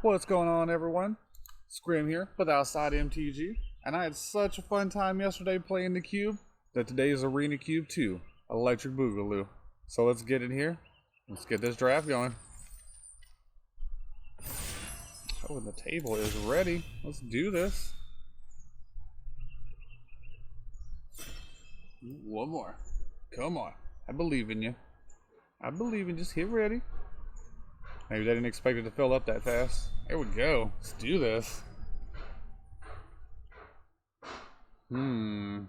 What's going on, everyone? Scrim here with Outside MTG, and I had such a fun time yesterday playing the cube that today is Arena Cube 2, Electric Boogaloo. So let's get in here. Let's get this draft going. Oh, and the table is ready. Let's do this. One more. Come on. I believe in you. I believe in you. Just hit ready. Maybe they didn't expect it to fill up that fast. There we go. Let's do this. There's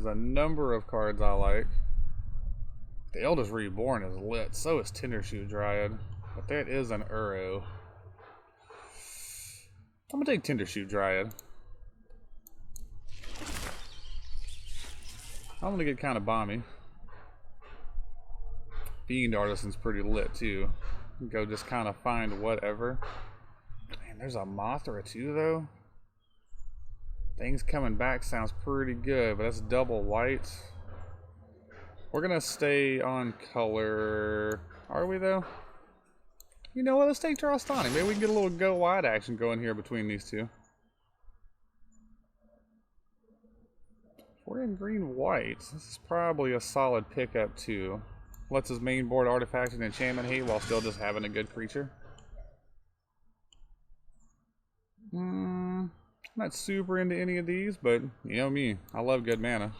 a number of cards I like. The Eldest Reborn is lit. So is Tindershoot Dryad. But that is an Uro. I'm gonna take Tindershoot Dryad. I'm gonna get kind of bomby. Fiend Artisan's pretty lit too. Go just kind of find whatever. Man, there's a Mothra too though. Things coming back sounds pretty good, but that's double white. We're gonna stay on color. Are we though? You know what? Let's take Charlestani. Maybe we can get a little go wide action going here between these two. If we're in green white, this is probably a solid pickup too. Lets his main board artifact and enchantment hate while still just having a good creature. I'm not super into any of these, but you know me, I love good mana.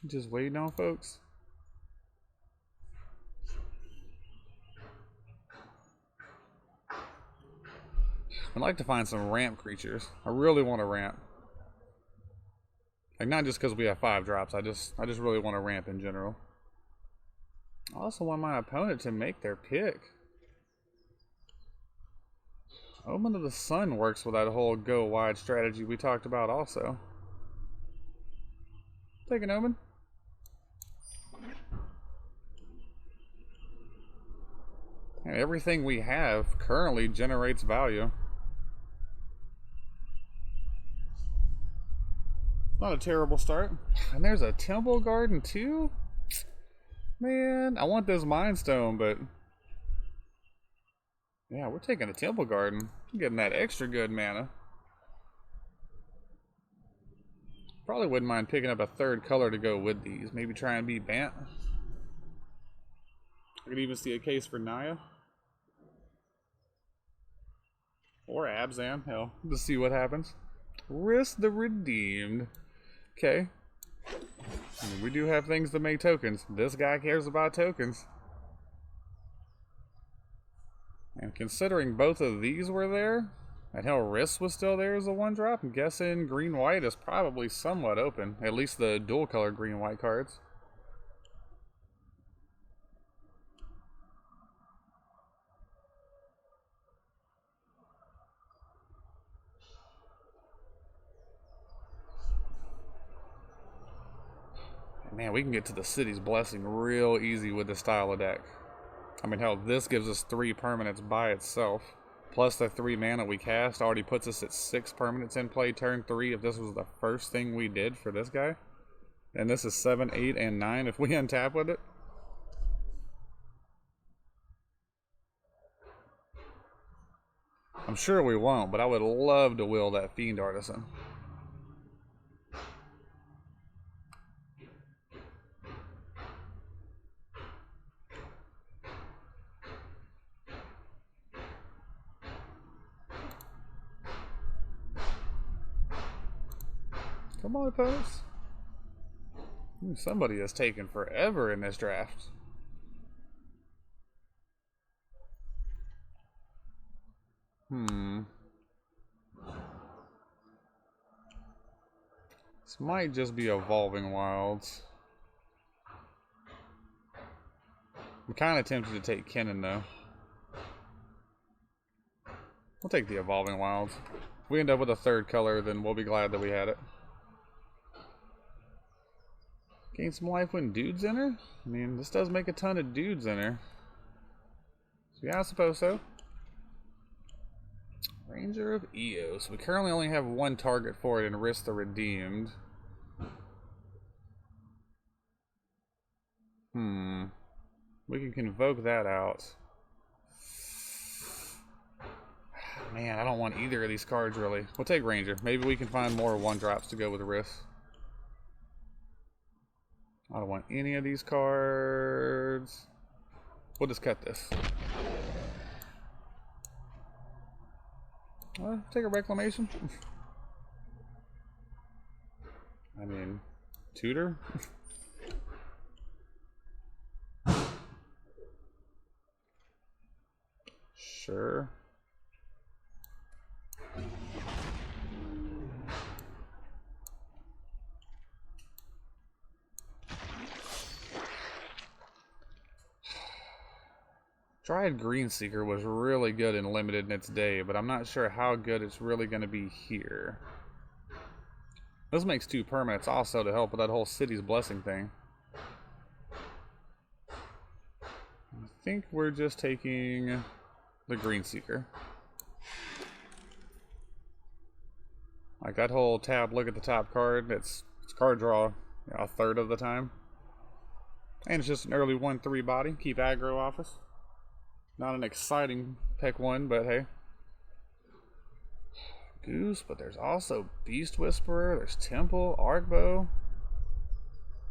Just waiting on folks. I'd like to find some ramp creatures. I really want a ramp. Like, not just because we have 5 drops. I just really want a ramp in general. I also want my opponent to make their pick. Omen of the Sun works with that whole go wide strategy we talked about also. Take an Omen. Everything we have currently generates value. Not a terrible start. And there's a Temple Garden too? Man, I want this Mind Stone, but yeah, we're taking a Temple Garden. I'm getting that extra good mana. Probably wouldn't mind picking up a third color to go with these. Maybe try and beat Bant. I could even see a case for Naya. Or Abzan, hell, let's see what happens. Risk the Redeemed. Okay. We do have things to make tokens. This guy cares about tokens. And considering both of these were there, and hell, Risk was still there as a 1-drop, I'm guessing green-white is probably somewhat open. At least the dual-color green-white cards. Man, we can get to the City's Blessing real easy with this style of deck. I mean, hell, this gives us 3 permanents by itself. Plus the 3 mana we cast already puts us at 6 permanents in play turn 3 if this was the first thing we did for this guy. And this is 7, 8, and 9 if we untap with it. I'm sure we won't, but I would love to will that Fiend Artisan. Come on, opponents. Somebody has taken forever in this draft. This might just be Evolving Wilds. I'm kind of tempted to take Kennen though. We'll take the Evolving Wilds. If we end up with a third color, then we'll be glad that we had it. Gain some life when dudes enter? I mean, this does make a ton of dudes enter. So yeah, I suppose so. Ranger of Eos. We currently only have one target for it and risk the redeemed. We can convoke that out. Man, I don't want either of these cards really. We'll take Ranger. Maybe we can find more 1-drops to go with the risk. I don't want any of these cards. We'll just cut this. Take a reclamation. I mean, tutor. Sure. Dryad Greenseeker was really good and limited in its day, but I'm not sure how good it's really going to be here. This makes 2 permanents also to help with that whole City's Blessing thing. I think we're just taking the Greenseeker. Like that whole tab, look at the top card, it's card draw a third of the time. And it's just an early 1/3 body, keep aggro off us. Not an exciting pick one, but hey. Goose, but there's also Beast Whisperer, there's Temple, Arcbow.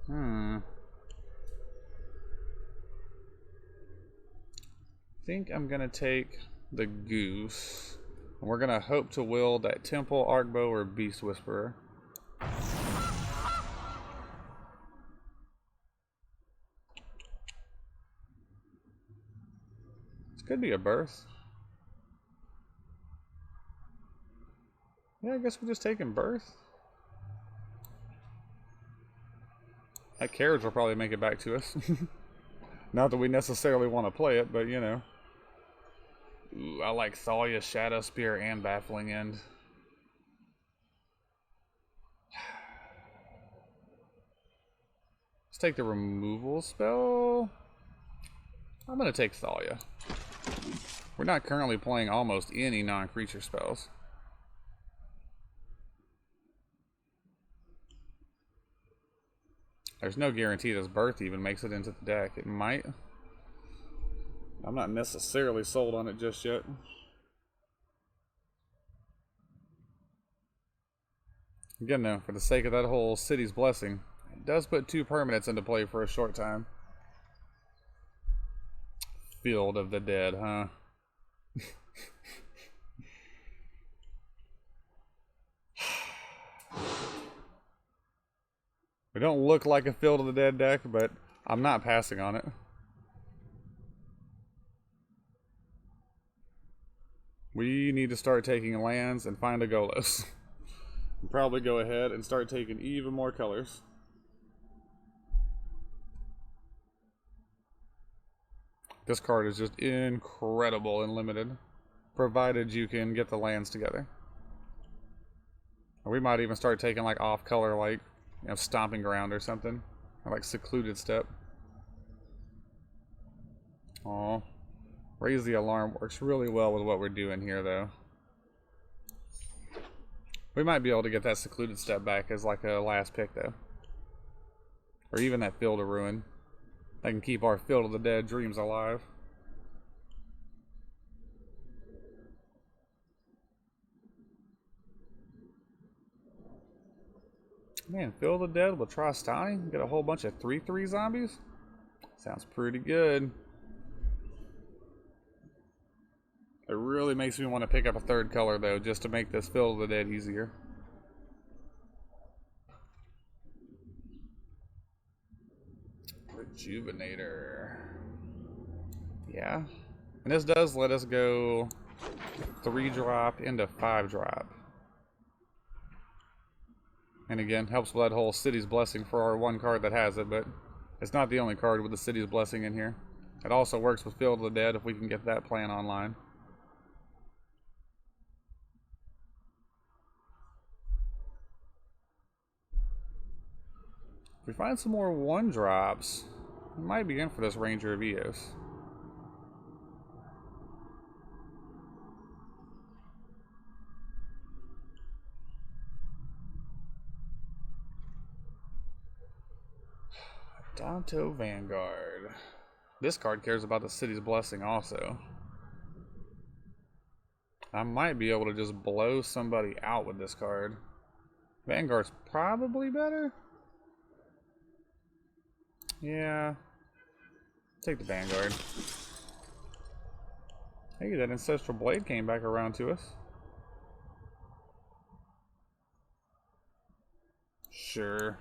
I think I'm gonna take the Goose. And we're gonna hope to will that Temple, Arcbow, or Beast Whisperer. Could be a birth. Yeah, I guess we're just taking birth. That carriage will probably make it back to us. Not that we necessarily want to play it, but you know. Ooh, I like Thalia, Shadow Spear, and Baffling End. Let's take the removal spell. I'm going to take Thalia. We're not currently playing almost any non-creature spells. There's no guarantee this birth even makes it into the deck. It might. I'm not necessarily sold on it just yet. Again though, for the sake of that whole City's Blessing, it does put 2 permanents into play for a short time. Field of the Dead, huh? We don't look like a Field of the Dead deck, but I'm not passing on it. We need to start taking lands and find a Golos. And probably go ahead and start taking even more colors. This card is just incredible and limited, provided you can get the lands together. Or we might even start taking like off color, like, you know, Stomping Ground or something, or like Secluded Step. Aw, Raise the Alarm works really well with what we're doing here, though. We might be able to get that Secluded Step back as like a last pick, though, or even that Field of Ruin. That can keep our Field of the Dead dreams alive. Man, Field of the Dead with Trostani? Get a whole bunch of 3/3 zombies? Sounds pretty good. It really makes me want to pick up a 3rd color, though, just to make this Field of the Dead easier. Rejuvenator. Yeah. And this does let us go 3-drop into 5-drop. And again, helps with that whole City's Blessing for our 1 card that has it, but it's not the only card with the City's Blessing in here. It also works with Field of the Dead if we can get that plan online. If we find some more 1-drops, we might be in for this Ranger of Eos. Danto Vanguard. This card cares about the city's blessing also. I might be able to just blow somebody out with this card. Vanguard's probably better. Yeah. Take the Vanguard. Hey, that Ancestral Blade came back around to us. Sure.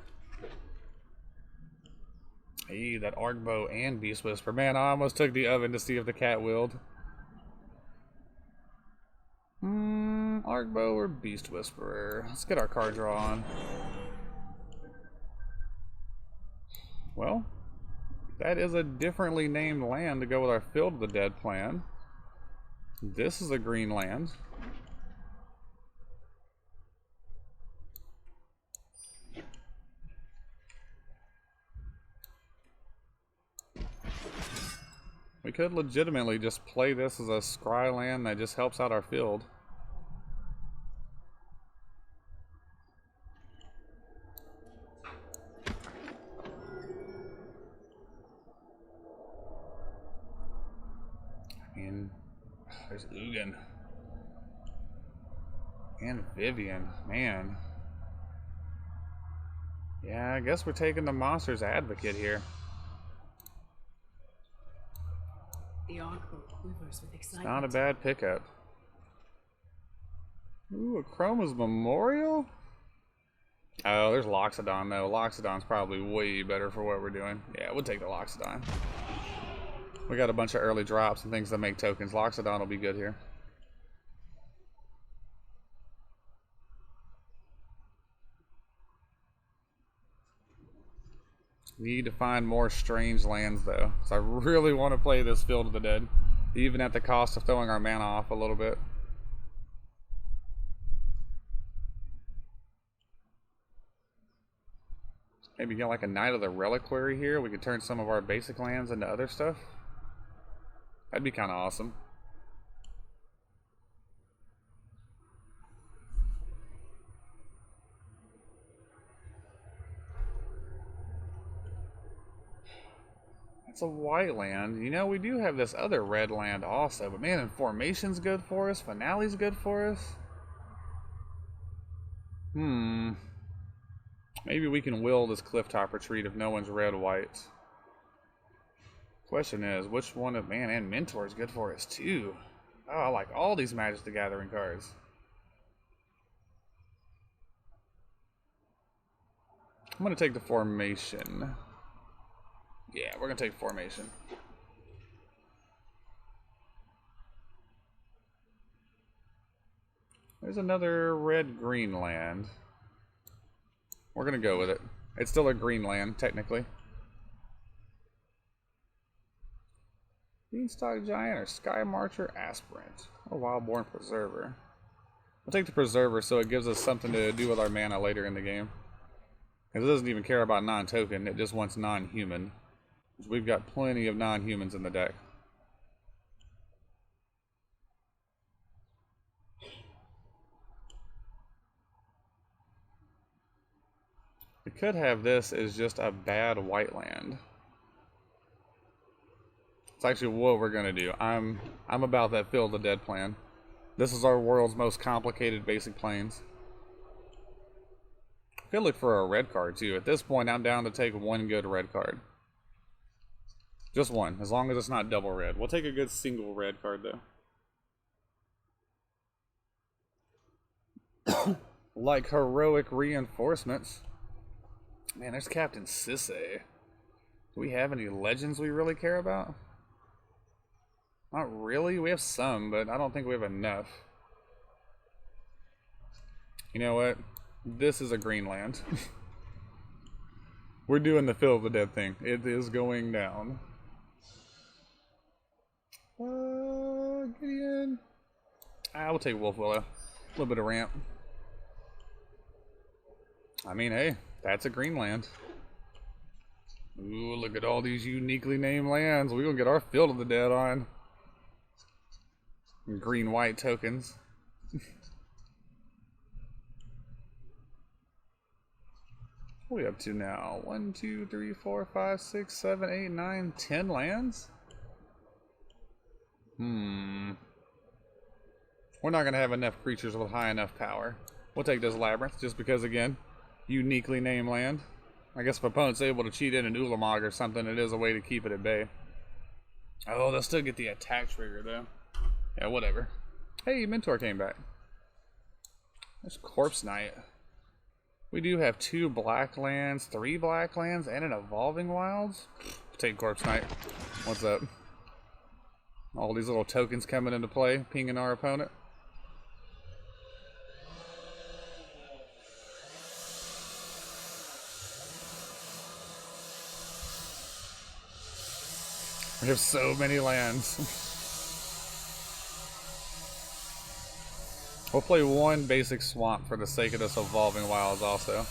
Hey, that Arc Bow and Beast Whisper. Man, I almost took the oven to see if the cat willed. Arc Bow or Beast Whisperer. Let's get our card draw on. Well, that is a differently named land to go with our Field of the Dead plan. This is a green land. We could legitimately just play this as a scry land that just helps out our field. I mean, there's Ugin. And Vivian, man. Yeah, I guess we're taking the Monster's Advocate here. The Arcbow quivers with excitement. Not a bad pickup. Ooh, a Chroma's Memorial? Oh, there's Loxodon though. Loxodon's probably way better for what we're doing. Yeah, we'll take the Loxodon. We got a bunch of early drops and things that make tokens. Loxodon will be good here. Need to find more strange lands though, because I really want to play this Field of the Dead, even at the cost of throwing our mana off a little bit. Maybe get like a Knight of the Reliquary here. We could turn some of our basic lands into other stuff. That'd be kind of awesome. It's a white land. You know, we do have this other red land also, but man, Information's good for us. Finale's good for us. Maybe we can will this Clifftop Retreat if no one's red-white. Question is, which one of... Man, and Mentor's good for us too. Oh, I like all these Magic the Gathering cards. I'm going to take the Formation. Yeah, we're going to take Formation. There's another red-green land. We're going to go with it. It's still a green land, technically. Beanstalk Giant or Sky Marcher Aspirant. Or Wildborn Preserver. We'll take the Preserver so it gives us something to do with our mana later in the game. Because it doesn't even care about non-token, it just wants non-human. We've got plenty of non-humans in the deck. We could have this as just a bad white land. It's actually what we're gonna do. I'm about that Field of the Dead plan. This is our world's most complicated basic planes. Could look for a red card too. At this point, I'm down to take one good red card. Just one, as long as it's not double red. We'll take a good single red card though. Like Heroic Reinforcements. Man, there's Captain Sisay. Do we have any legends we really care about? Not really. We have some, but I don't think we have enough. You know what? This is a green land. We're doing the Field of the Dead thing. It is going down. Gideon. We'll take Wolf Willow. A little bit of ramp. I mean, hey, that's a green land. Ooh, look at all these uniquely named lands. We're gonna get our Field of the Dead on. And green-white tokens. What are we up to now? 1, 2, 3, 4, 5, 6, 7, 8, 9, 10 lands? We're not gonna have enough creatures with high enough power. We'll take this Labyrinth, just because, again, uniquely named land. I guess if opponent's able to cheat in an Ulamog or something, it is a way to keep it at bay. Oh, they'll still get the attack trigger, though. Yeah, whatever. Hey, Mentor came back. There's Corpse Knight. We do have 2 black lands, 3 black lands, and an Evolving Wilds. Take Corpse Knight. What's up? All these little tokens coming into play, pinging our opponent. We have so many lands. We'll play 1 basic swamp for the sake of this Evolving Wilds also.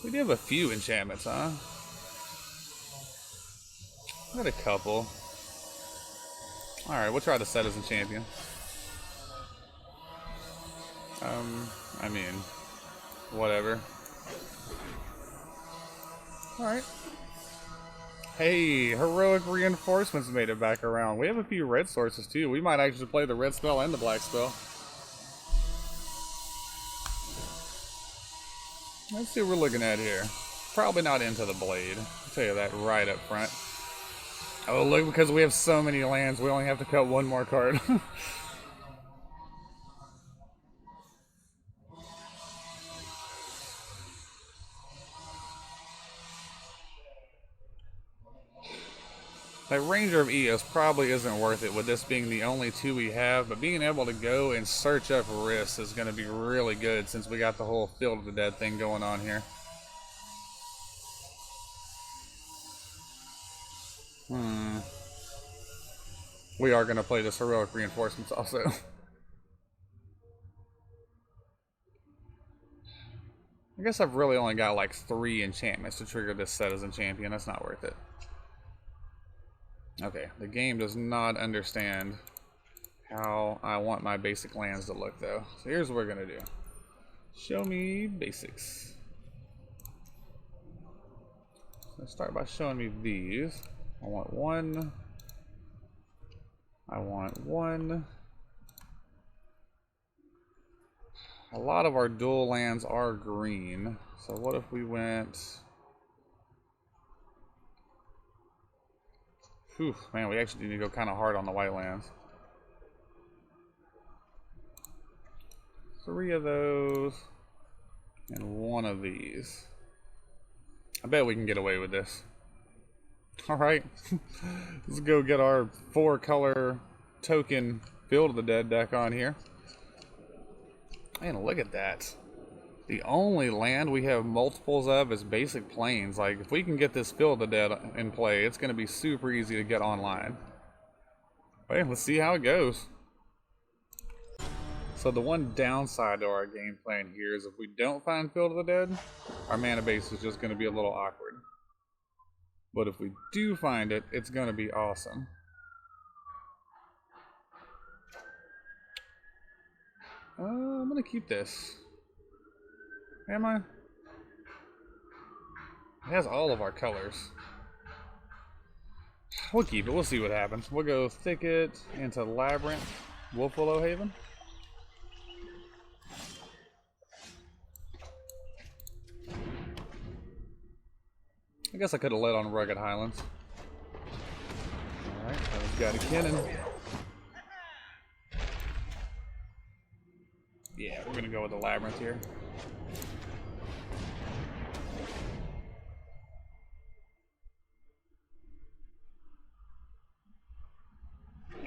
We do have a few enchantments, huh? Got a couple. Alright, we'll try to set as a champion. I mean, whatever. Alright. Hey, Heroic Reinforcements made it back around. We have a few red sources too. We might actually play the red spell and the black spell. Let's see what we're looking at here. Probably not Into the Blade. I'll tell you that right up front. Oh, look, because we have so many lands, we only have to cut 1 more card. That Ranger of Eos probably isn't worth it with this being the only 2 we have, but being able to go and search up risks is going to be really good since we got the whole Field of the Dead thing going on here. We are going to play this Heroic Reinforcements also. I guess I've really only got like 3 enchantments to trigger this set as a champion. That's not worth it. Okay, the game does not understand how I want my basic lands to look though. So here's what we're gonna do. Show me basics. Let's start by showing me these. I want 1. I want 1. A lot of our dual lands are green. So what if we went... Whew, man, we actually need to go kind of hard on the white lands. 3 of those, and 1 of these. I bet we can get away with this. Alright, let's go get our 4-color token Field of the Dead deck on here. Man, look at that. The only land we have multiples of is basic plains. Like, if we can get this Field of the Dead in play, it's going to be super easy to get online. Hey, let's see how it goes. So the one downside to our game plan here is if we don't find Field of the Dead, our mana base is just going to be a little awkward. But if we do find it, it's going to be awesome. I'm going to keep this. Am I? It has all of our colors. We'll keep it. We'll see what happens. We'll go Thicket into Labyrinth, Wolfwillow Haven. I guess I could have led on Rugged Highlands. Alright, so we've got a Kinnan. Yeah, we're gonna go with the Labyrinth here.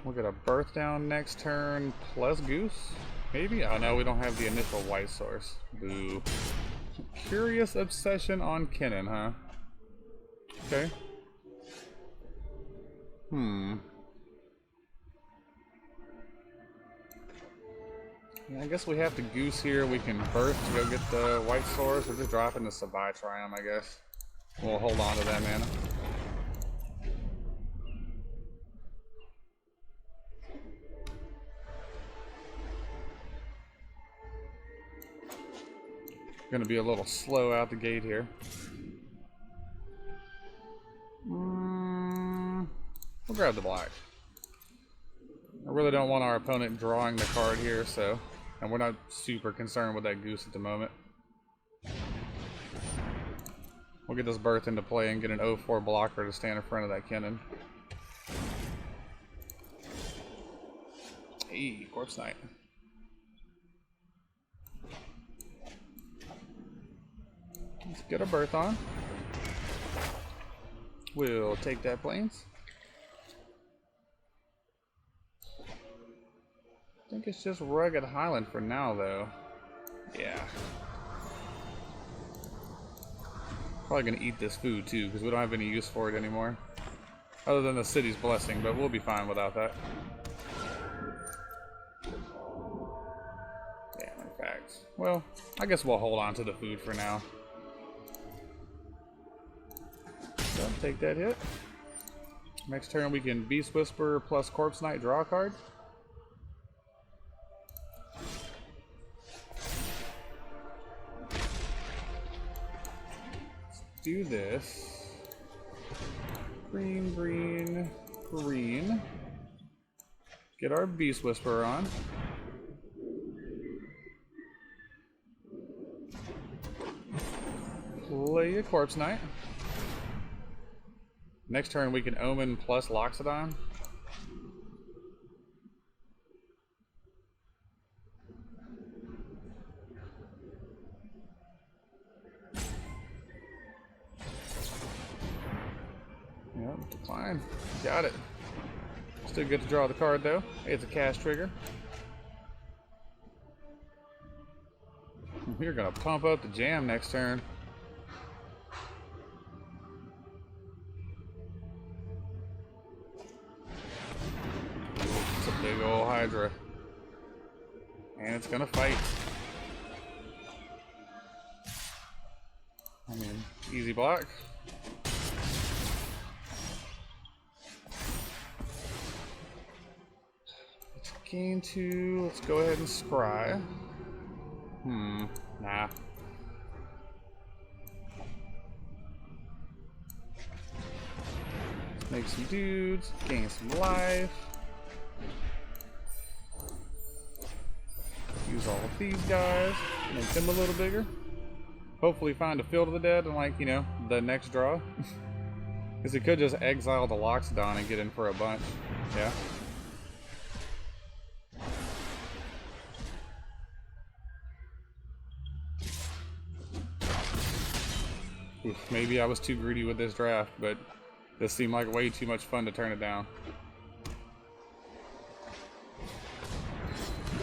We'll get a Birth Down next turn, plus Goose, maybe? Oh no, we don't have the initial white source. Boo. Curious Obsession on Kinnan, huh? Okay. Yeah, I guess we have to goose here. We can burst to go get the white source, or just drop into Sabai Triumph, I guess. We'll hold on to that mana. Gonna be a little slow out the gate here. We'll grab the black. I really don't want our opponent drawing the card here, so... And we're not super concerned with that goose at the moment. We'll get this birth into play and get an 0-4 blocker to stand in front of that cannon. Hey, Corpse Knight. Let's get a birth on. We'll take that plains. I think it's just Rugged Highland for now, though. Yeah. Probably gonna eat this food too, because we don't have any use for it anymore. Other than the city's blessing, but we'll be fine without that. Yeah, in fact. Well, I guess we'll hold on to the food for now. So, take that hit. Next turn we can Beast Whisperer plus Corpse Knight, draw a card. Do this. Green, green, green. Get our Beast Whisperer on. Play a Corpse Knight. Next turn we can Omen plus Loxodon. Yep, decline. Got it. Still good to draw the card though. It's a cast trigger. We're gonna pump up the jam next turn. It's a big old Hydra. And it's gonna fight. I mean, easy block. Gain 2, let's go ahead and scry. Nah. Let's make some dudes, gain some life. Use all of these guys, make them a little bigger. Hopefully find a Field of the Dead and, like, you know, the next draw. Because he could just exile the Loxodon and get in for a bunch. Yeah. Oof, maybe I was too greedy with this draft, but this seemed like way too much fun to turn it down.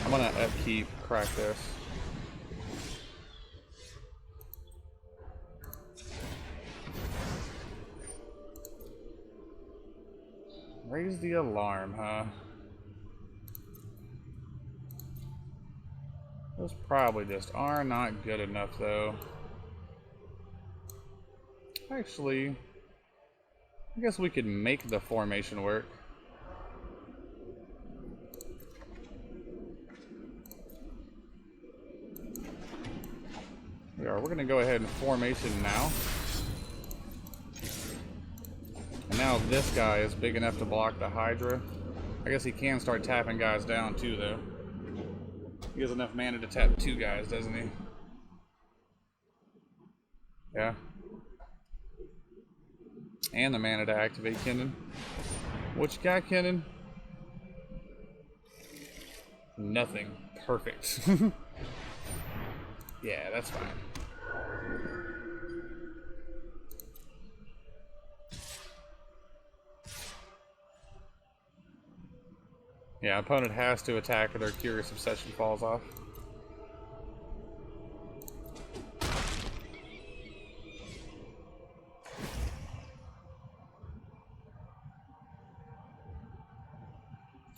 I'm gonna upkeep, crack this. Raise the alarm, huh? Those probably just are not good enough, though. Actually, I guess we could make the formation work. We're gonna go ahead and formation now. And now this guy is big enough to block the Hydra. I guess he can start tapping guys down too, though. He has enough mana to tap 2 guys, doesn't he? Yeah. And the mana to activate Kennen. What you got, Kennen? Nothing. Perfect. Yeah, that's fine. Yeah, opponent has to attack or their Curious Obsession falls off.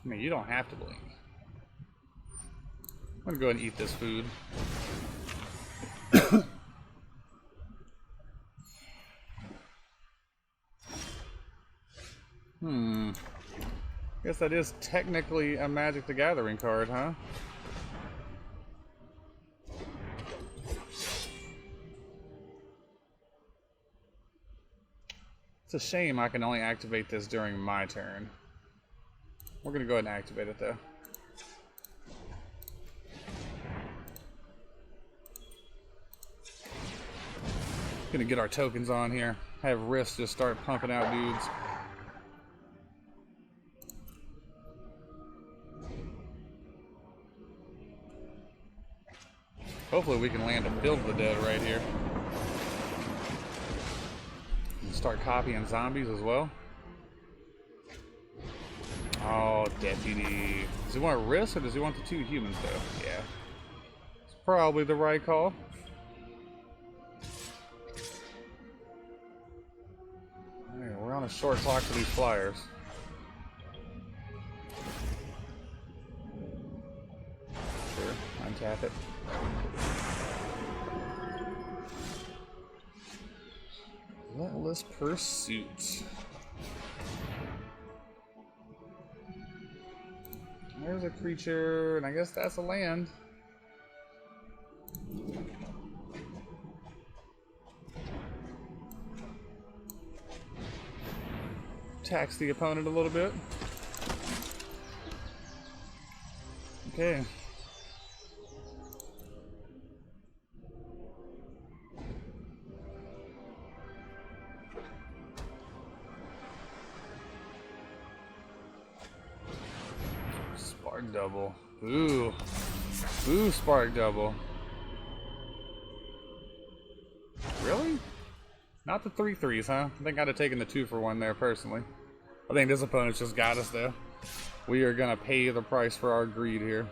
I mean, you don't have to blink. I'm gonna go ahead and eat this food. Guess that is technically a Magic the Gathering card, huh? It's a shame I can only activate this during my turn. We're gonna go ahead and activate it though. Gonna get our tokens on here. Have Rift just start pumping out dudes. Hopefully we can land a Field of the Dead right here. And start copying zombies as well. Oh, Deputy. Does he want Rift or does he want the 2 humans though? Yeah. It's probably the right call. Alright, we're on a short clock for these flyers. Sure, untap it. Relentless Pursuit. There's a creature, and I guess that's a land. Tax the opponent a little bit. Okay. Spark double. Ooh. Ooh, spark double. Really? Not the 3/3s, huh? I think I'd have taken the 2 for 1 there personally. I think this opponent's just got us though. We are gonna pay the price for our greed here.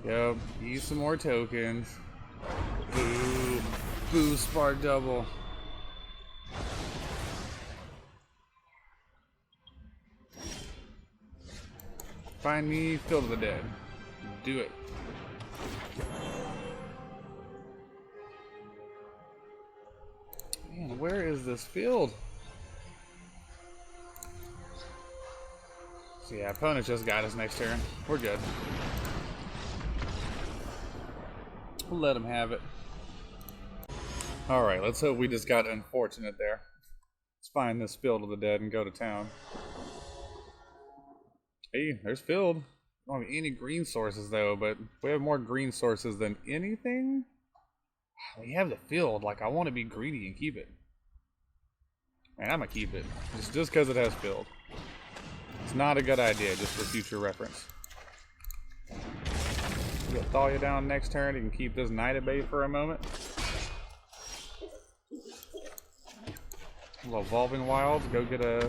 Yep, use some more tokens. Boo. Boo, spark double. Find me Field of the Dead. Do it. Man, where is this field? So yeah, opponent just got us next turn. We're good. We'll let him have it. Alright, let's hope we just got unfortunate there. Let's find this Field of the Dead and go to town. Hey, there's Field. I don't have any green sources though, but we have more green sources than anything. We have the Field, like I want to be greedy and keep it. Man, I'm gonna keep it. Just because it has Field. It's not a good idea, just for future reference. We'll thaw you down next turn. You can keep this Knight at bay for a moment. A little Evolving Wilds. Go get our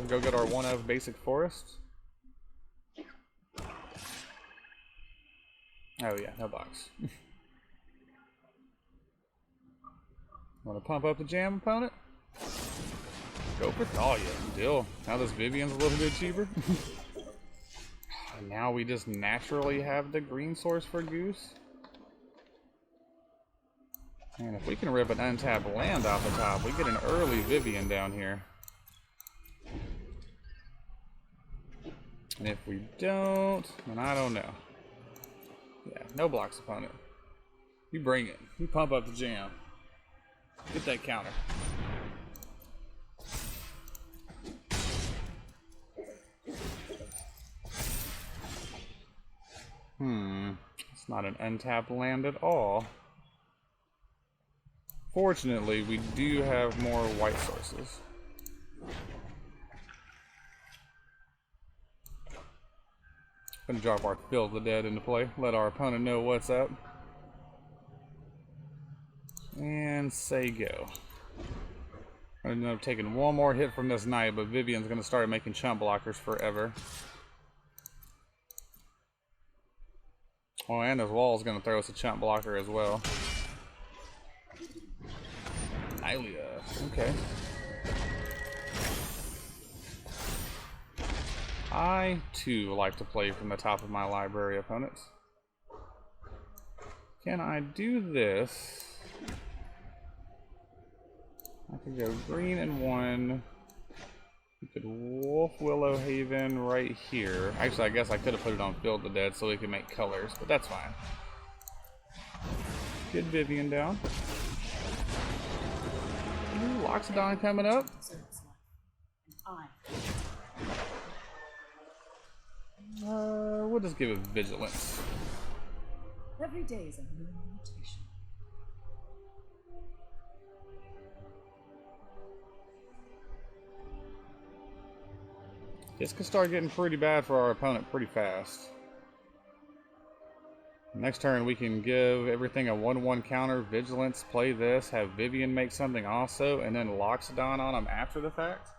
1-of basic forest. Oh yeah, no box. Want to pump up the jam, opponent? Go for Thalia. Deal. Now this Vivian's a little bit cheaper. And now we just naturally have the green source for Goose. And if we can rip an untapped land off the top, we get an early Vivian down here. And if we don't, then I don't know. Yeah, no blocks, opponent. You bring it. You pump up the jam. Get that counter. It's not an untapped land at all. Fortunately, we do have more white sources. Gonna drop our Field of the Dead into play. Let our opponent know what's up. And say go. I'm gonna end up taking one more hit from this Knight, but Vivian's gonna start making chump blockers forever. Oh, and this wall's gonna throw us a chump blocker as well. Nylia, okay. I too like to play from the top of my library, opponents. Can I do this? I could go green and 1. We could Wolf Willow Haven right here. Actually, I guess I could have put it on Field of the Dead so we could make colors, but that's fine. Get Vivian down. Ooh, Loxodon coming up. We'll just give it Vigilance. Every day is a new invitation. This could start getting pretty bad for our opponent pretty fast. Next turn we can give everything a 1/1 counter, Vigilance, play this, have Vivian make something also, and then Loxodon on them after the fact.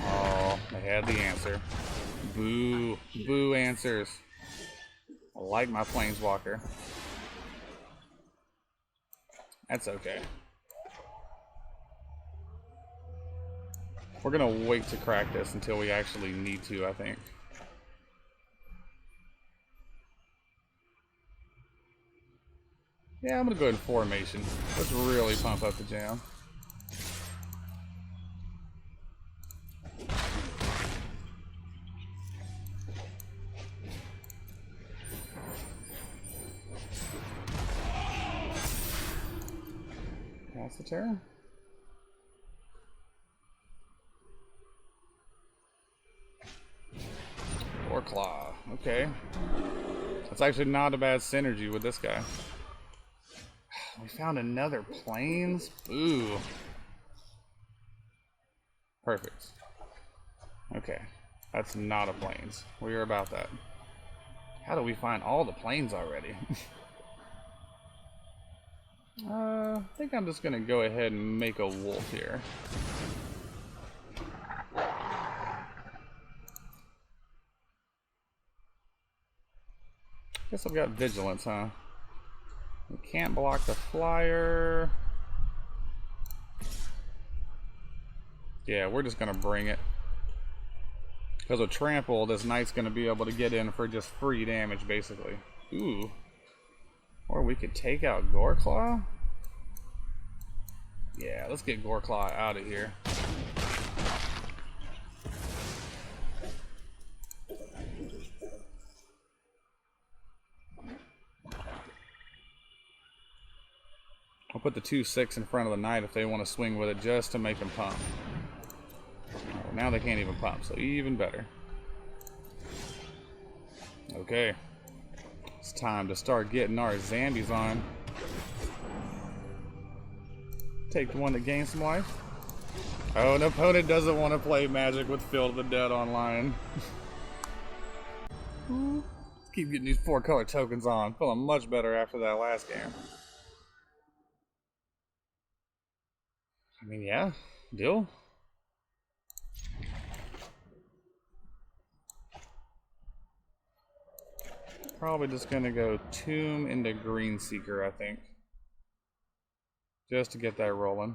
Oh, they had the answer. Boo. Boo answers. I like my Planeswalker. That's okay. We're gonna wait to crack this until we actually need to, I think. Yeah, I'm gonna go ahead and Formation. Let's really pump up the jam. That's the turn. Or Claw. Okay. That's actually not a bad synergy with this guy. We found another Plains? Ooh. Perfect. Okay. That's not a Plains. We are about that. How do we find all the Plains already? I think I'm just gonna go ahead and make a wolf here. Guess I've got Vigilance, huh? We can't block the flyer. Yeah, we're just gonna bring it. Because with Trample, this Knight's gonna be able to get in for just free damage, basically. Ooh. Or we could take out Goreclaw? Yeah, let's get Goreclaw out of here. I'll put the 2/6 in front of the Knight if they want to swing with it just to make them pump. Oh, now they can't even pump, so even better. Okay. It's time to start getting our Zambies on. Take the one that gains some life. Oh, an opponent doesn't want to play Magic with Field of the Dead online. Let's keep getting these 4-color tokens on. Feeling much better after that last game. I mean, yeah, deal. Probably just gonna go Tomb into Greenseeker, I think. Just to get that rolling.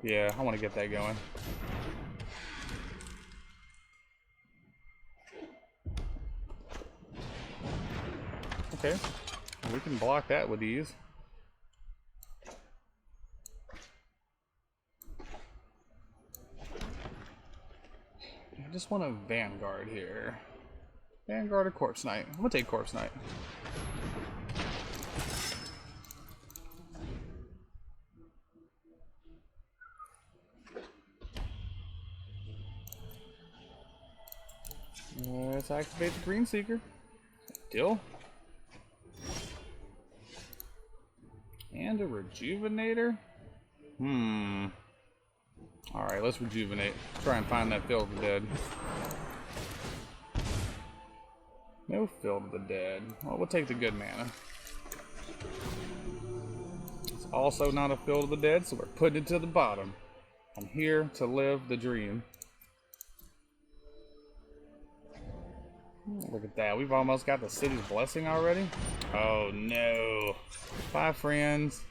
Yeah, I want to get that going. Okay, we can block that with ease. I just want a Vanguard here. Vanguard or Corpse Knight? I'm gonna take Corpse Knight. Let's activate the Greenseeker. Deal. And a Rejuvenator? Alright, let's Rejuvenate. Try and find that Field of the Dead. No Field of the Dead. Well, we'll take the good mana. It's also not a Field of the Dead, so we're putting it to the bottom. I'm here to live the dream. Look at that. We've almost got the city's blessing already. Oh no. Bye, friends.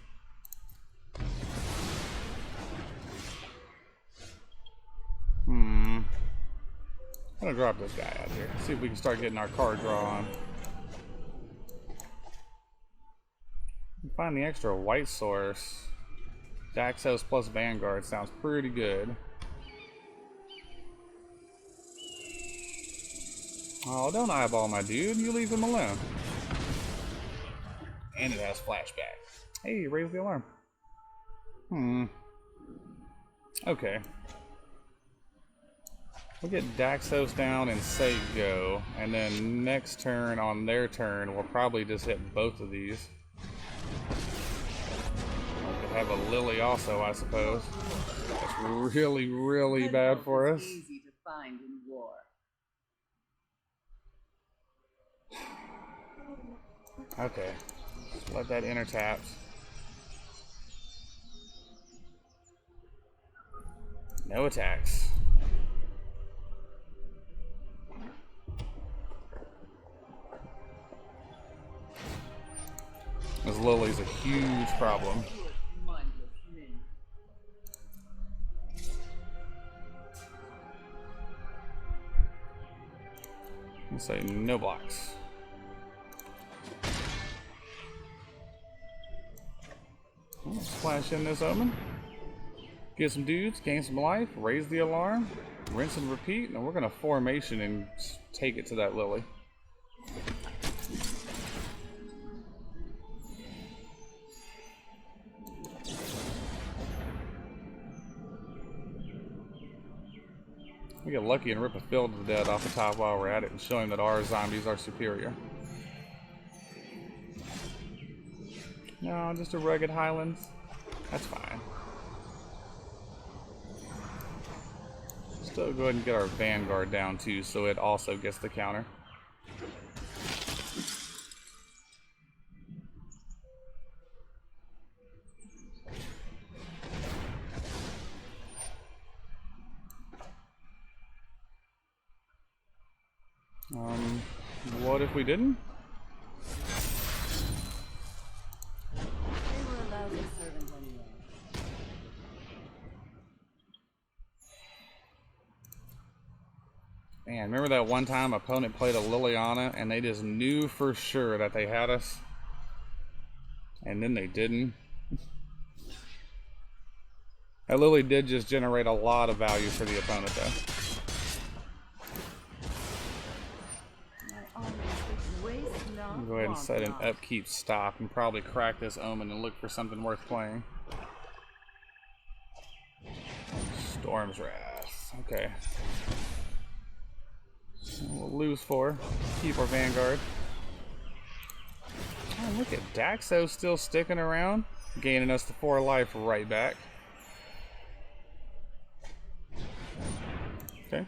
I'm gonna drop this guy out here. See if we can start getting our card draw on. Find the extra white source. Daxos plus Vanguard sounds pretty good. Oh, don't eyeball my dude. You leave him alone. And it has flashback. Hey, raise the alarm. Okay. We'll get Daxos down and say go. And then next turn on their turn, we'll probably just hit both of these. We could have a Lily also, I suppose. That's really, really bad for us. Easy to find in war. Okay. Let that enter tapped. No attacks. This Lily's a huge problem. Let's say no blocks. Splash in this omen. Get some dudes, gain some life, raise the alarm, rinse and repeat, and we're gonna formation and take it to that Lily. We get lucky and rip a field to the dead off the top while we're at it and show him that our zombies are superior. No, just a rugged Highlands. That's fine. Still go ahead and get our Vanguard down too, so it also gets the counter. What if we didn't? They were a lousy servant anyway. Man, remember that one time opponent played a Liliana and they just knew for sure that they had us? And then they didn't? That Lily did just generate a lot of value for the opponent though. Go ahead and set an upkeep stop and probably crack this omen and look for something worth playing. Storm's Wrath. Okay. We'll lose 4. Keep our Vanguard. Oh, look at Daxo still sticking around, gaining us the 4 life right back. Okay.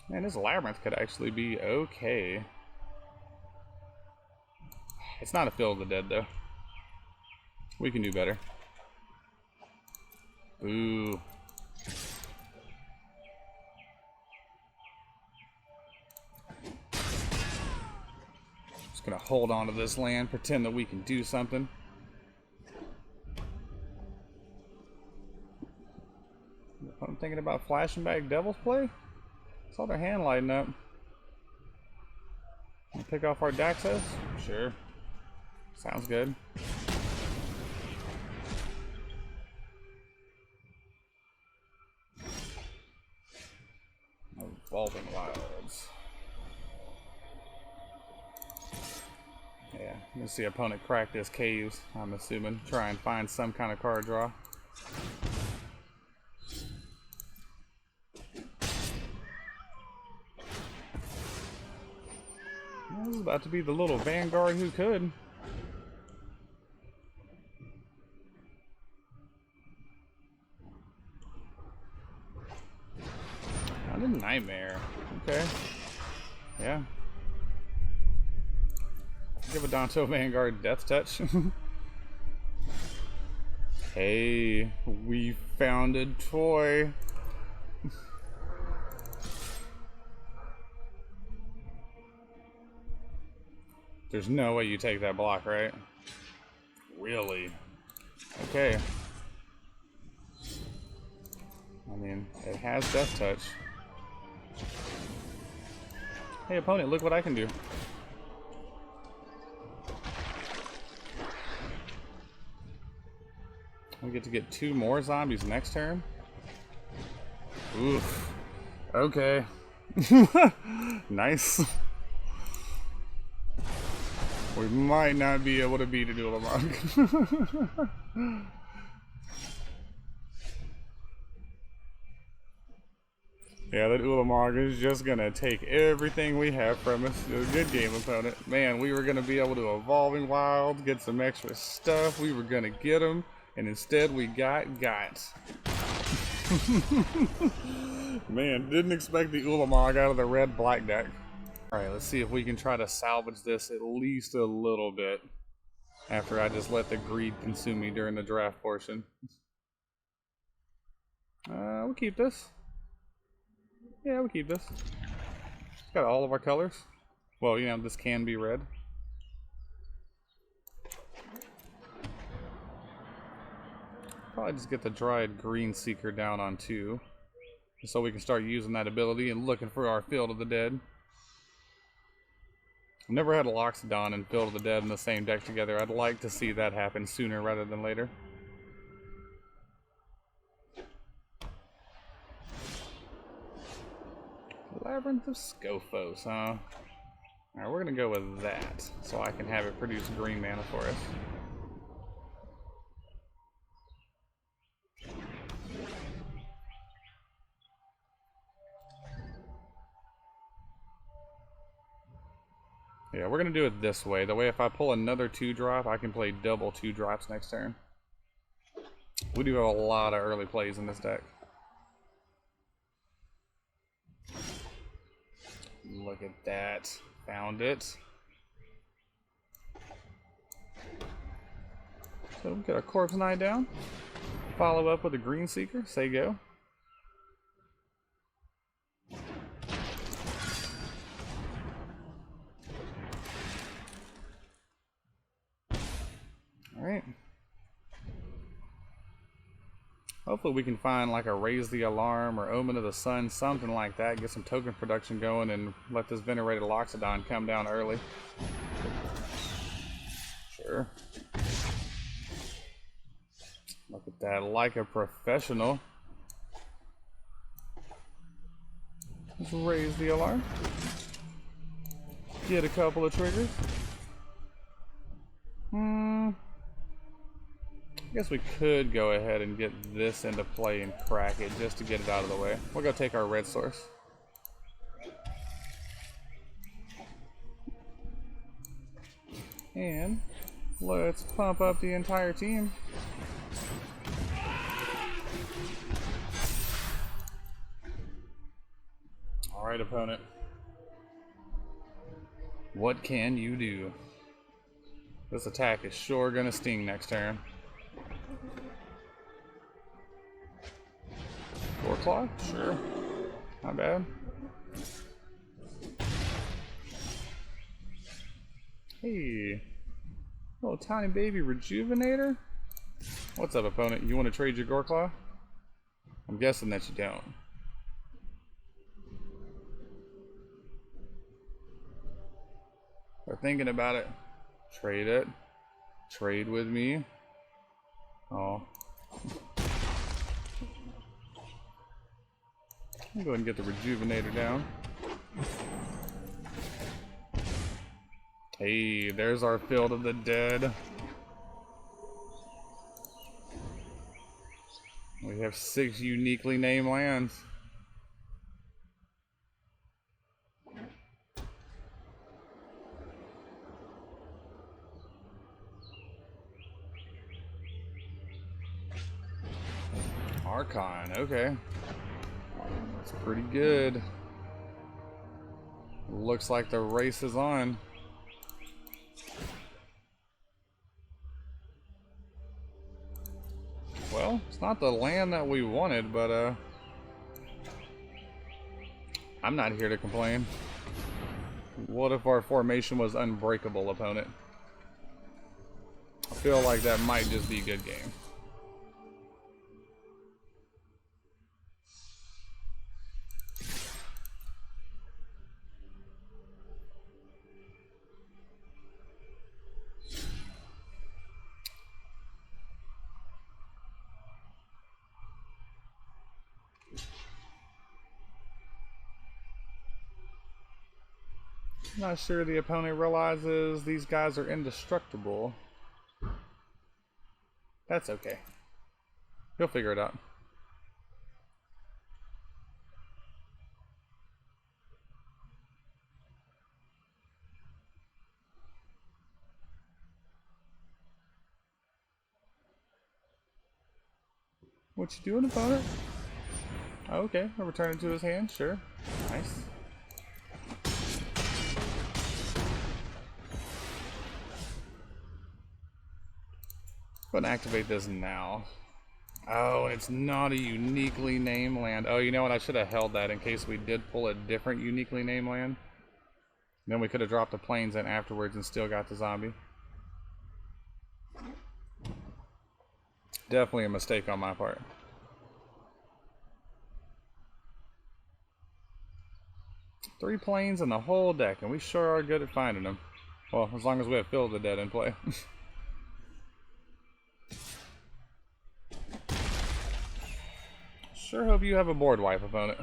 Man, this Labyrinth could actually be okay. It's not a Field of the Dead, though. We can do better. Ooh. Just gonna hold on to this land, pretend that we can do something. I'm thinking about flashing back Devil's Play. Saw their hand lighting up. Pick off our Daxos? Sure. Sounds good. Evolving Wilds. Yeah, let's see opponent crack this caves, I'm assuming. Try and find some kind of card draw. This is about to be the little Vanguard who could. Not a Nightmare. Okay. Yeah. Give a Danto Vanguard Death Touch. Hey, we found a toy. There's no way you take that block, right? Really? Okay. I mean, it has Death Touch. Hey opponent, look what I can do. We get to get 2 more zombies next turn. Oof. Okay. Nice. We might not be able to beat a Ulamog. Yeah, that Ulamog is just gonna take everything we have from us. It was a good game, opponent. Man, we were gonna be able to Evolving Wild, get some extra stuff. We were gonna get them, and instead we got. Man, didn't expect the Ulamog out of the red-black deck. Alright, let's see if we can try to salvage this at least a little bit after I just let the greed consume me during the draft portion. We'll keep this. Yeah, we'll keep this. It's got all of our colors. Well, you know, this can be red. Probably just get the Dryad Green Seeker down on 2. So we can start using that ability and looking for our Field of the Dead. I've never had a Loxodon and Field of the Dead in the same deck together. I'd like to see that happen sooner rather than later. Labyrinth of Scophos, huh? Alright, we're gonna go with that, so I can have it produce green mana for us. Yeah, we're gonna do it this way. The way if I pull another 2-drop, I can play double 2-drops next turn. We do have a lot of early plays in this deck. Look at that. Found it. So we got our Corpse Knight down. Follow up with a Green Seeker. Say go. Alright. Hopefully we can find like a Raise the Alarm or Omen of the Sun, something like that. Get some token production going and let this Venerated Loxodon come down early. Sure. Look at that, like a professional. Let's Raise the Alarm. Get a couple of triggers. I guess we could go ahead and get this into play and crack it just to get it out of the way. We'll go take our red source. And let's pump up the entire team. Alright, opponent. What can you do? This attack is sure gonna sting next turn. Claw? Sure. Not bad. Hey. Little tiny baby Rejuvenator? What's up, opponent? You want to trade your Goreclaw? I'm guessing that you don't. They're thinking about it. Trade it. Trade with me. Oh. I'll go ahead and get the Rejuvenator down. Hey, there's our Field of the Dead. We have 6 uniquely named lands. Archon, okay. That's pretty good. Looks like the race is on. Well, it's not the land that we wanted, but I'm not here to complain. What if our formation was unbreakable, opponent? I feel like that might just be a good game. Not sure the opponent realizes these guys are indestructible. That's okay. He'll figure it out. What you doing, opponent? Oh, okay, I'll return it to his hand, sure. Nice. Go ahead and activate this now. Oh, and it's not a uniquely named land. Oh, you know what? I should have held that in case we did pull a different uniquely named land. Then we could have dropped the planes in afterwards and still got the zombie. Definitely a mistake on my part. Three planes in the whole deck, and we sure are good at finding them. Well, as long as we have Fill the Dead in play. Sure hope you have a board wipe, opponent.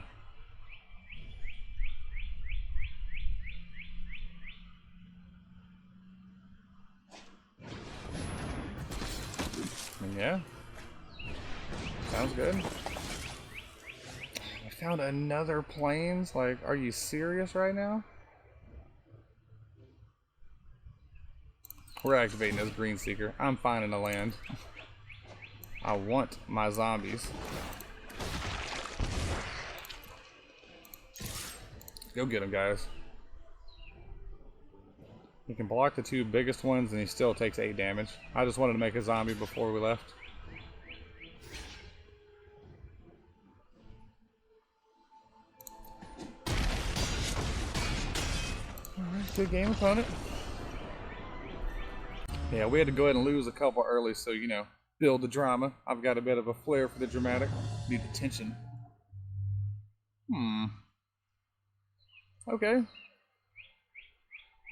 Yeah. Sounds good. I found another planes? Like, are you serious right now? We're activating this Green Seeker. I'm finding a land. I want my zombies. Go get them, guys. He can block the two biggest ones and he still takes 8 damage. I just wanted to make a zombie before we left. Alright, good game, opponent. Yeah, we had to go ahead and lose a couple early, so, you know, build the drama. I've got a bit of a flair for the dramatic. Need the tension. Okay.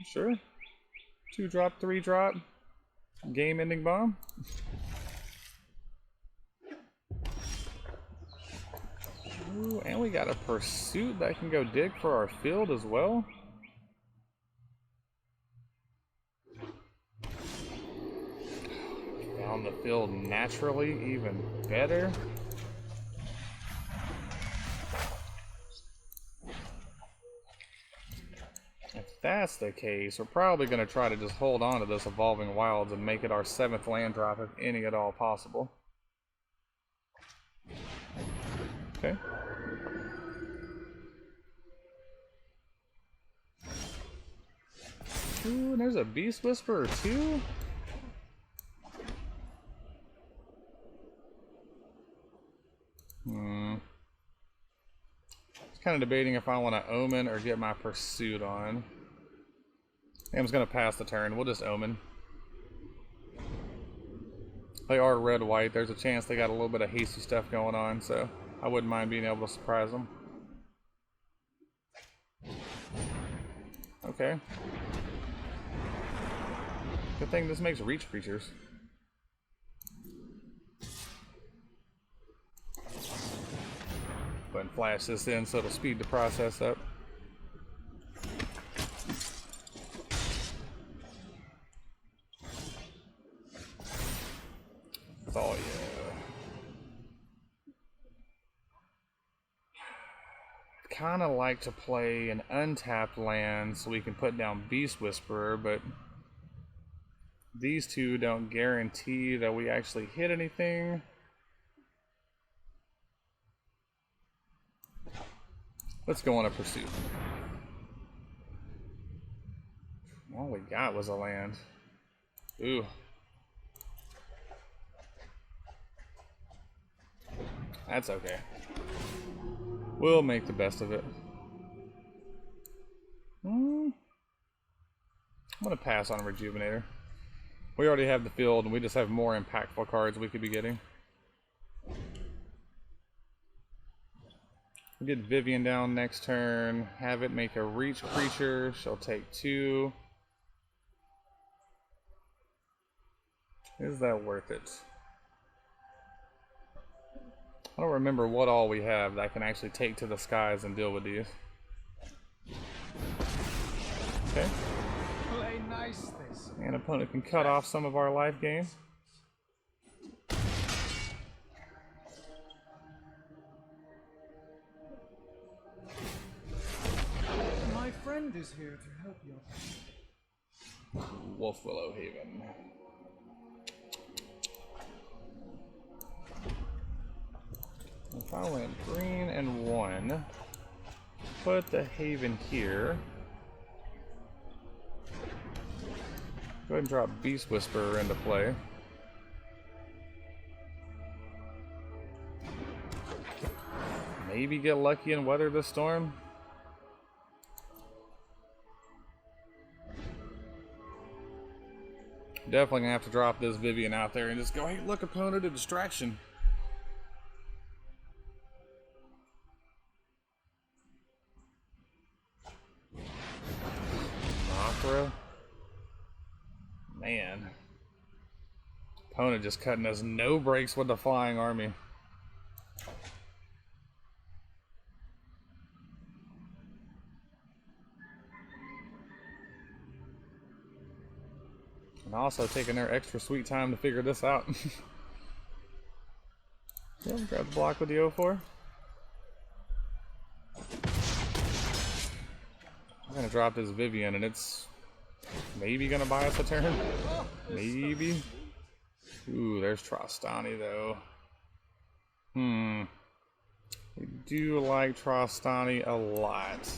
Sure. 2 drop, 3 drop. Game ending bomb. Ooh, and we got a pursuit that can go dig for our field as well. Down the field naturally, even better. If that's the case, we're probably going to try to just hold on to this Evolving Wilds and make it our 7th land drop if any at all possible. Okay. Ooh, and there's a Beast Whisperer too? Kind of debating if I want to Omen or get my Pursuit on. I'm just going to pass the turn. We'll just Omen. They are red-white. There's a chance they got a little bit of hasty stuff going on, so I wouldn't mind being able to surprise them. Okay. Good thing this makes reach creatures. Go ahead and flash this in so it'll speed the process up. Oh yeah. Kind of like to play an untapped land so we can put down Beast Whisperer, but these two don't guarantee that we actually hit anything. Let's go on a pursuit. All we got was a land. Ooh. That's okay. We'll make the best of it. I'm gonna pass on Rejuvenator. We already have the field, and we just have more impactful cards we could be getting. We get Vivian down next turn. Have it make a reach creature. She'll take 2. Is that worth it? I don't remember what all we have that I can actually take to the skies and deal with these. Okay. Play nice this. And opponent can cut off some of our life gain. My friend is here to help you. Wolf Willow Haven. If I went green and 1, put the Haven here. Go ahead and drop Beast Whisperer into play. Maybe get lucky and weather the storm. Definitely gonna have to drop this Vivian out there and just go, hey, look, opponent, a distraction. Mothra. Man. Opponent just cutting us no breaks with the flying army. And also taking their extra sweet time to figure this out. Yeah, grab the block with the 0-4. I'm gonna drop this Vivian and it's maybe gonna buy us a turn. Maybe. Ooh, there's Trostani though. We do like Trostani a lot.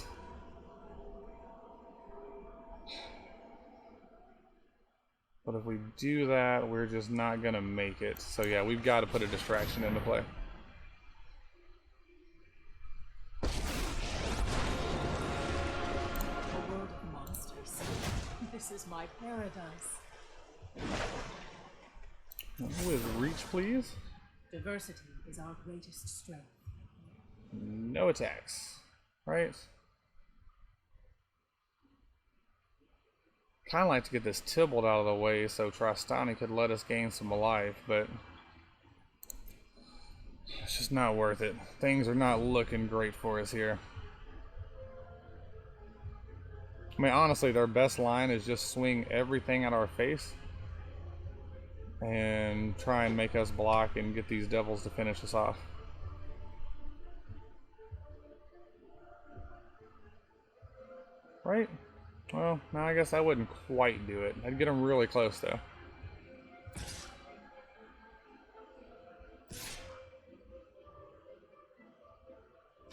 But if we do that, we're just not gonna make it. So yeah, we've got to put a distraction into play. A world of monsters. This is my paradise. With reach, please. Diversity is our greatest strength. No attacks, right? Kind of like to get this Tybalt out of the way so Trostani could let us gain some life, but it's just not worth it. Things are not looking great for us here. I mean, honestly, their best line is just swing everything at our face and try and make us block and get these devils to finish us off. Right? Well, no, I guess I wouldn't quite do it. I'd get them really close, though.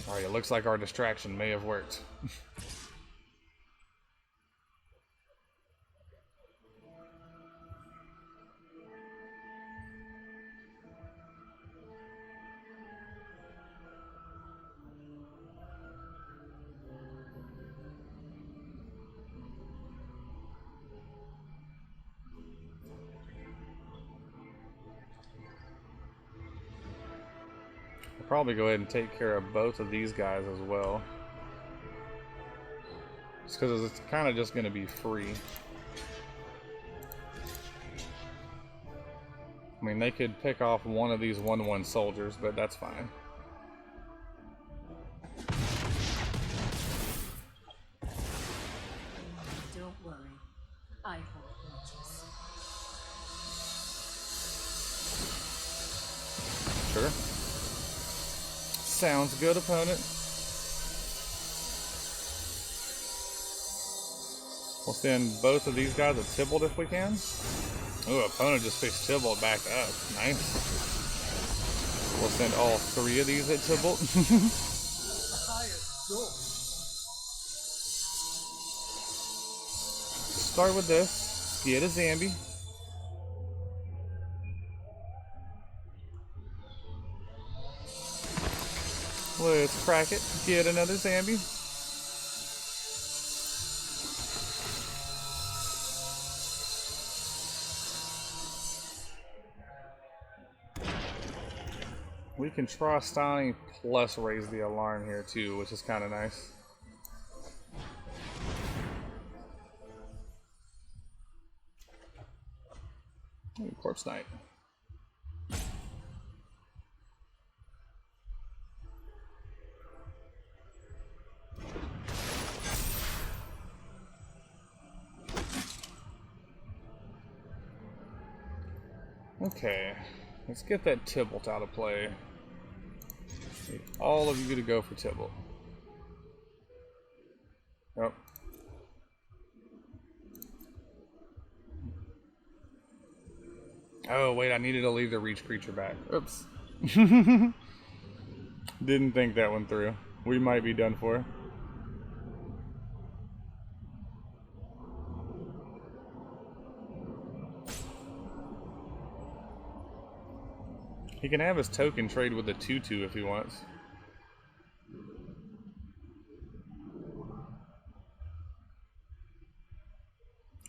Alright, it looks like our distraction may have worked. Probably go ahead and take care of both of these guys as well. Just because it's kind of just going to be free. I mean, they could pick off one of these 1/1 soldiers, but that's fine. Don't worry. I hold grudges. Sure. Sounds good, opponent. We'll send both of these guys a Tybalt if we can. Ooh, opponent just picks Tybalt back up. Nice. We'll send all 3 of these at Tybalt. Start with this. Get a Zambi. Let's crack it. Get another Zambi. We can try Stani plus raise the alarm here too, which is kind of nice. Ooh, Corpse Knight. Okay, let's get that Tybalt out of play. Need all of you to go for Tybalt. Yep. Oh, wait, I needed to leave the reach creature back. Oops. Didn't think that one through. We might be done for. He can have his token trade with a 2/2 if he wants.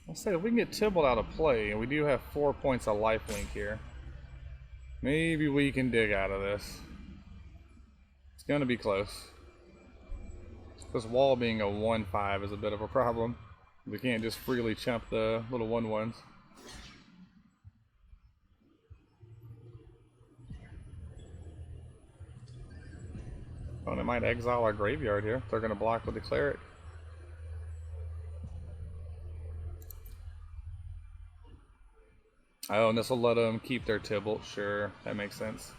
I'll say if we can get Tybalt out of play, and we do have 4 points of lifelink here, maybe we can dig out of this. It's gonna be close. This wall being a 1/5 is a bit of a problem. We can't just freely chump the little 1/1s. Oh, and it might exile our graveyard here. They're gonna block with the cleric. Oh, and this will let them keep their Tybalt. Sure, that makes sense.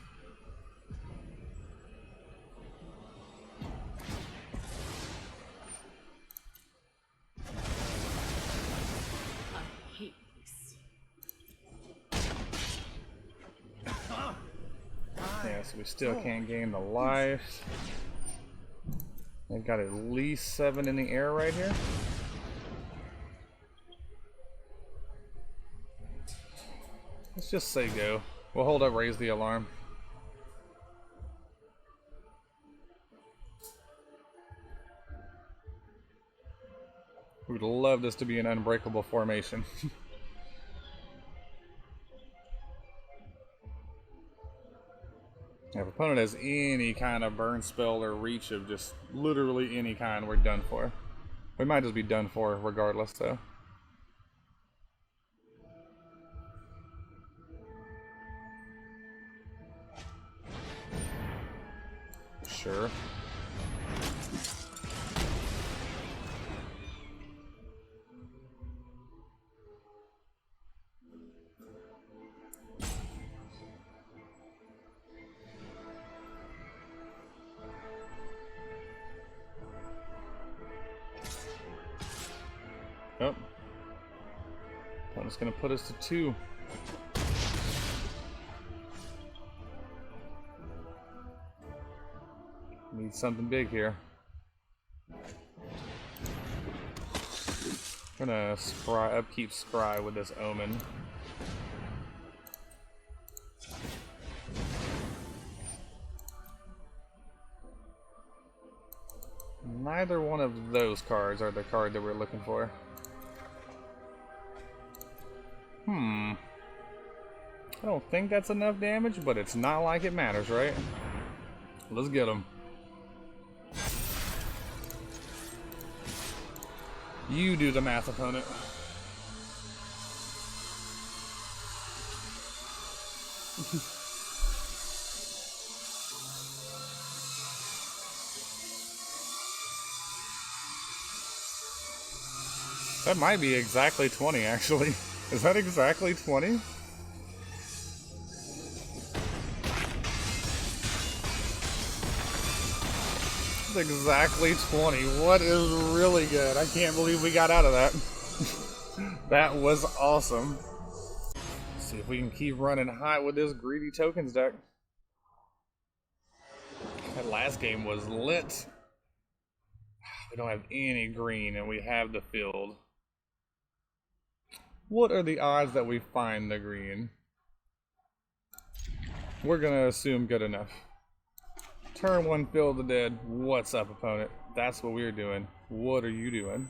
I hate this. Yeah, so we still can't gain the life. They've got at least 7 in the air right here. Let's just say go. We'll hold up, raise the alarm. We'd love this to be an unbreakable formation. If opponent has any kind of burn spell or reach of just literally any kind, we're done for. We might just be done for regardless though. Sure. Oh. Opponent's gonna put us to 2. Need something big here. Gonna upkeep Scry with this Omen. Neither one of those cards are the card that we're looking for. I don't think that's enough damage, but it's not like it matters, right? Let's get him. You do the math, opponent. That might be exactly 20, actually. Is that exactly 20? That's exactly 20. What is really good? I can't believe we got out of that. That was awesome. Let's see if we can keep running hot with this greedy tokens deck. That last game was lit. We don't have any green and we have the field. What are the odds that we find the green? We're gonna assume good enough. Turn 1, Fill the Dead. What's up, opponent? That's what we're doing. What are you doing?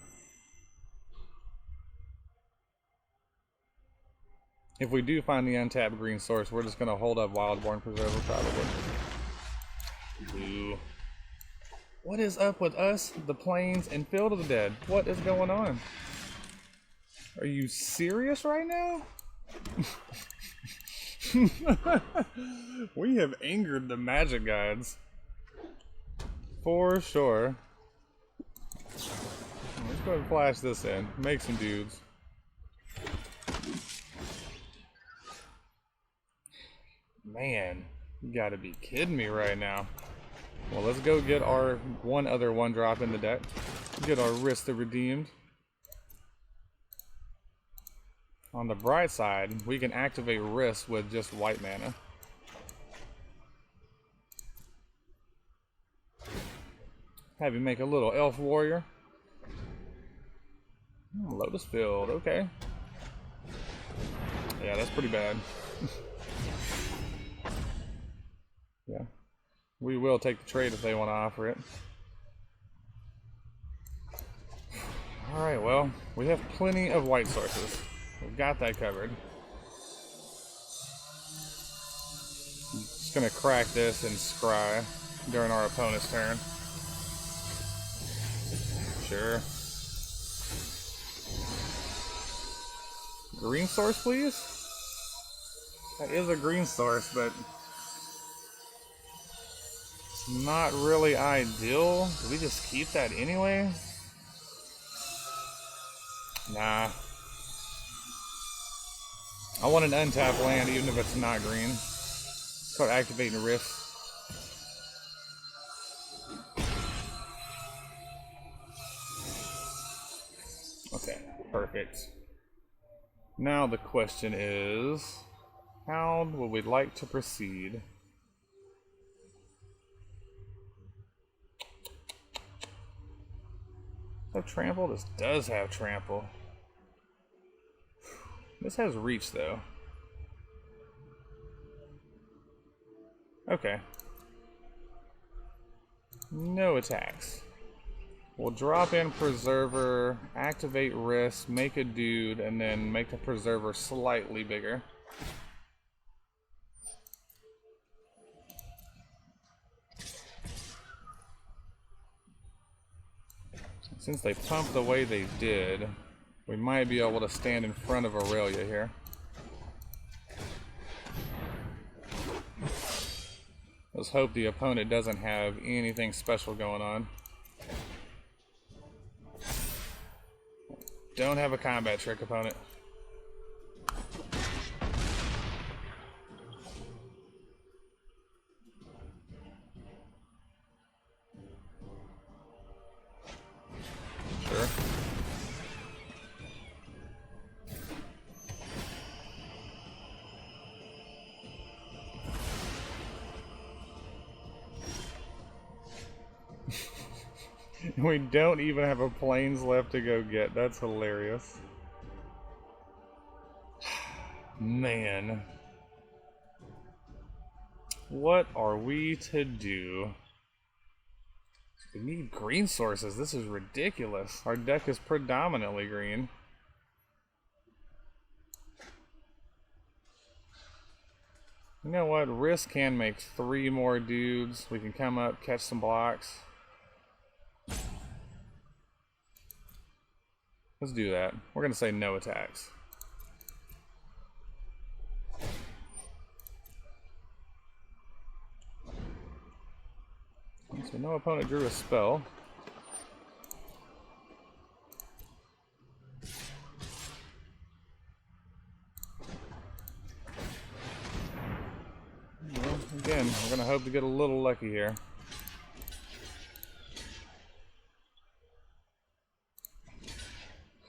If we do find the untapped green source, we're just gonna hold up Wildborn Preserver probably. Boo. What is up with us, the Plains, and Field of the Dead? What is going on? Are you serious right now? We have angered the magic gods. For sure. Let's go ahead and flash this in. Make some dudes. Man, you gotta be kidding me right now. Well, let's go get our one other 1-drop in the deck. Get our Rista redeemed. On the bright side, we can activate Risk with just white mana. Have you make a little elf warrior. Lotus Field, okay. Yeah, that's pretty bad. Yeah. We will take the trade if they want to offer it. Alright, well, we have plenty of white sources. We've got that covered. I'm just gonna crack this and scry during our opponent's turn. Sure. Green source, please? That is a green source, but it's not really ideal. Do we just keep that anyway? Nah. I want an untapped land even if it's not green. Start activating Rift. Okay, perfect. Now the question is, how would we like to proceed? Does have trample? This does have trample. This has reach though. Okay. No attacks. We'll drop in Preserver, activate Risk, make a dude, and then make the Preserver slightly bigger. Since they pumped the way they did, we might be able to stand in front of Aurelia here. Let's hope the opponent doesn't have anything special going on. Don't have a combat trick, opponent. Sure. We don't even have a plains left to go get. That's hilarious. Man. What are we to do? We need green sources. This is ridiculous. Our deck is predominantly green. You know what? Risk can make 3 more dudes. We can come up, catch some blocks. Let's do that. We're going to say no attacks. So no opponent drew a spell. Well, again, we're going to hope to get a little lucky here.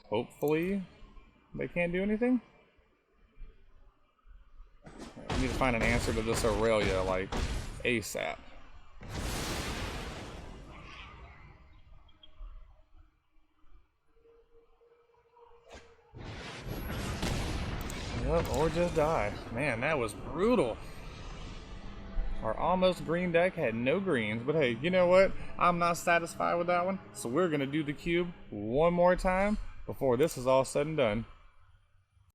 Hopefully, they can't do anything. We need to find an answer to this Aurelia, like, ASAP. Yep, or just die. Man, that was brutal. Our almost green deck had no greens, but hey, you know what? I'm not satisfied with that one, so we're gonna do the cube one more time before this is all said and done.